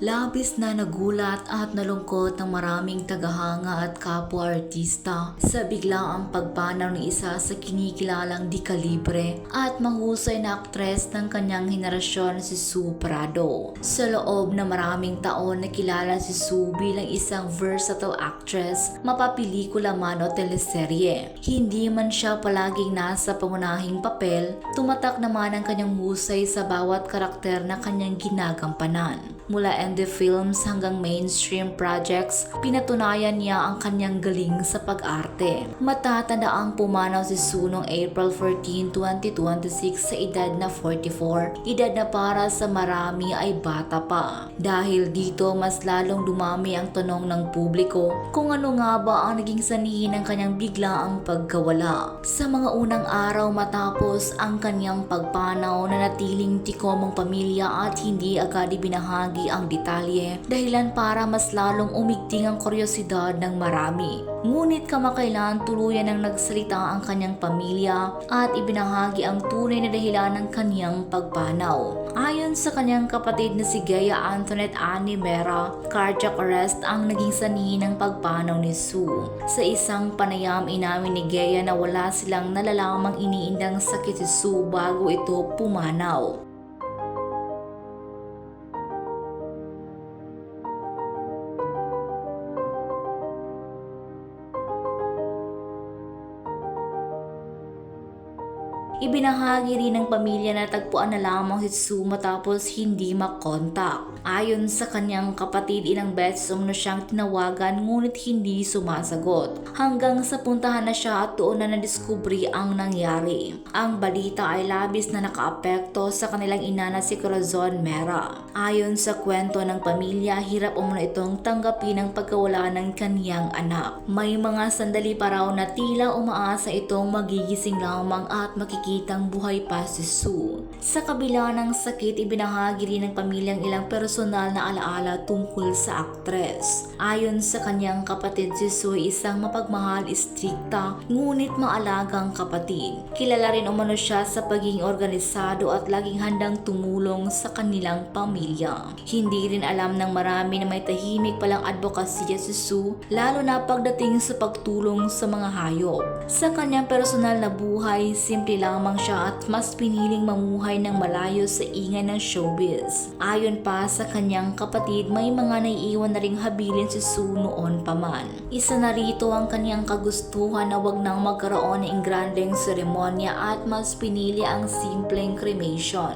Labis na nagulat at nalungkot ng maraming tagahanga at kapwa-artista sa biglaang pagpanaw ng isa sa kinikilalang di kalibre at mahusay na aktres ng kanyang henerasyon si Sue Prado. Sa loob na maraming taon na kilala si Sue bilang isang versatile actress, mapapelikula man o teleserye. Hindi man siya palaging nasa pangunahing papel, tumatak naman ang kanyang husay sa bawat karakter na kanyang ginagampanan. Mula indie films hanggang mainstream projects, pinatunayan niya ang kanyang galing sa pag-arte. Matatandaang pumanaw si Sue noong April 14, 2026 sa edad na 44, edad na para sa marami ay bata pa. Dahil dito mas lalong dumami ang tanong ng publiko kung ano nga ba ang naging sanhi ng kanyang biglaang pagkawala. Sa mga unang araw matapos ang kanyang pagpanaw na natiling tikom ang pamilya at hindi agad ibinahagi ang detalye dahilan para mas lalong umigting ang kuryosidad ng marami. Ngunit kamakailan tuluyan ang nagsalita ang kanyang pamilya at ibinahagi ang tunay na dahilan ng kanyang pagpanaw. Ayon sa kanyang kapatid na si Gaya Antoinette Annie Mera, cardiac arrest ang naging sanhi ng pagpanaw ni Sue. Sa isang panayam inamin ni Gaya na wala silang nalalamang iniindang sakit si Sue bago ito pumanaw. Ibinahagi rin ng pamilya na tagpuan na lamang si Sue matapos hindi makontak. Ayon sa kanyang kapatid, ilang beses umano siyang tinawagan ngunit hindi sumasagot. Hanggang sa puntahan na siya at doon na nadiskubre ang nangyari. Ang balita ay labis na nakaapekto sa kanilang ina na si Corazon Mera. Ayon sa kwento ng pamilya, hirap umano itong tanggapin ang pagkawala ng kaniyang anak. May mga sandali pa raw na tila umaasa itong magigising lamang at makikitang buhay pa si Sue. Sa kabila ng sakit, ibinahagi rin ng pamilyang ilang personal na alaala tungkol sa aktres. Ayon sa kanyang kapatid, si Sue isang mapagmahal, istrikta, ngunit maalagang kapatid. Kilala rin umano siya sa pagiging organisado at laging handang tumulong sa kanilang pamilya. Hindi rin alam ng marami na may tahimik palang advokasya si Sue, lalo na pagdating sa pagtulong sa mga hayop. Sa kanyang personal na buhay, simple lamang siya at mas piniling mamuhay ng malayo sa ingay ng showbiz. Ayon pa sa kanyang kapatid, may mga naiiwan na ring habilin si Sue noon pa man. Isa na rito ang kanyang kagustuhan na wag nang magkaroon ng grandeng seremonya at mas pinili ang simpleng cremation.